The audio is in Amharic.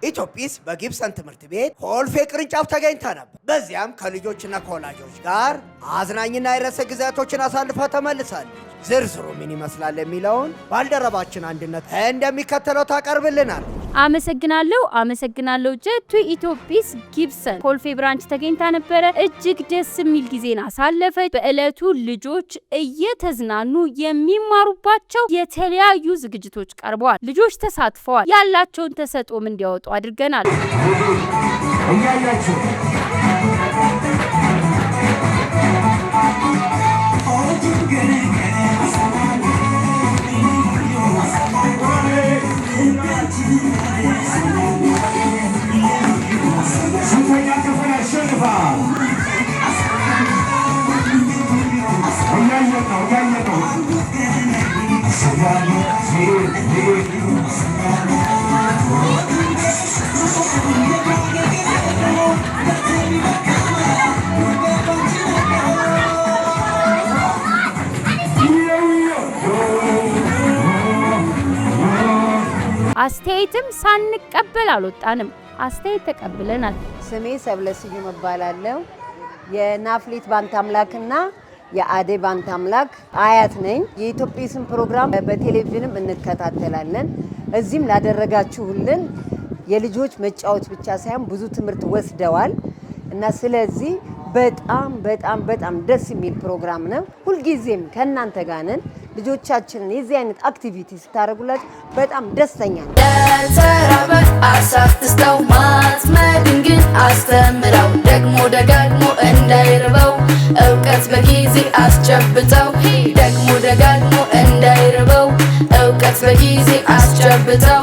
ኢትዮጲስ በጊብሰን ትምህርት ቤት ኮልፌ ቅርንጫፍ ተገኝታ ነበር። በዚያም ከልጆችና ከወላጆች ጋር አዝናኝና የረሰ ጊዜያቶችን አሳልፋ ተመልሳለች። ዝርዝሩ ምን ይመስላል የሚለውን ባልደረባችን አንድነት እንደሚከተለው ታቀርብልናል። አመሰግናለሁ ጀቱ። ኢትዮጲስ ጊብሰን ኮልፌ ብራንች ተገኝታ ነበረ። እጅግ ደስ የሚል ጊዜን አሳለፈች። በእለቱ ልጆች እየተዝናኑ የሚማሩባቸው የተለያዩ ዝግጅቶች ቀርበዋል። ልጆች ተሳትፈዋል። ያላቸውን ተሰጥኦም እንዲያወጡ አድርገናል። አስተያየትም ሳንቀበል አልወጣንም። አስተያየት ተቀብለናል። ስሜ ሰብለስዩም እባላለሁ። የናፍሊት ባንት አምላክና የአዴ ባንት አምላክ አያት ነኝ። የኢትዮጲስን ፕሮግራም በቴሌቪዥንም እንከታተላለን። እዚህም ላደረጋችሁልን የልጆች መጫወት ብቻ ሳይሆን ብዙ ትምህርት ወስደዋል እና ስለዚህ በጣም ደስ የሚል ፕሮግራም ነው። ሁልጊዜም ከእናንተ ጋር ነን። ልጆቻችንን የዚህ አይነት አክቲቪቲ ስታደርጉላችሁ በጣም ደስተኛ ነን። ለተራበ አሳትስተው ማጥመድን ግን አስተምረው ደግሞ ደጋግሞ እንዳይርበው እውቀት በጊዜ አስጨብጠው ደግሞ ደጋግሞ እንዳይርበው እውቀት በጊዜ አስጨብጠው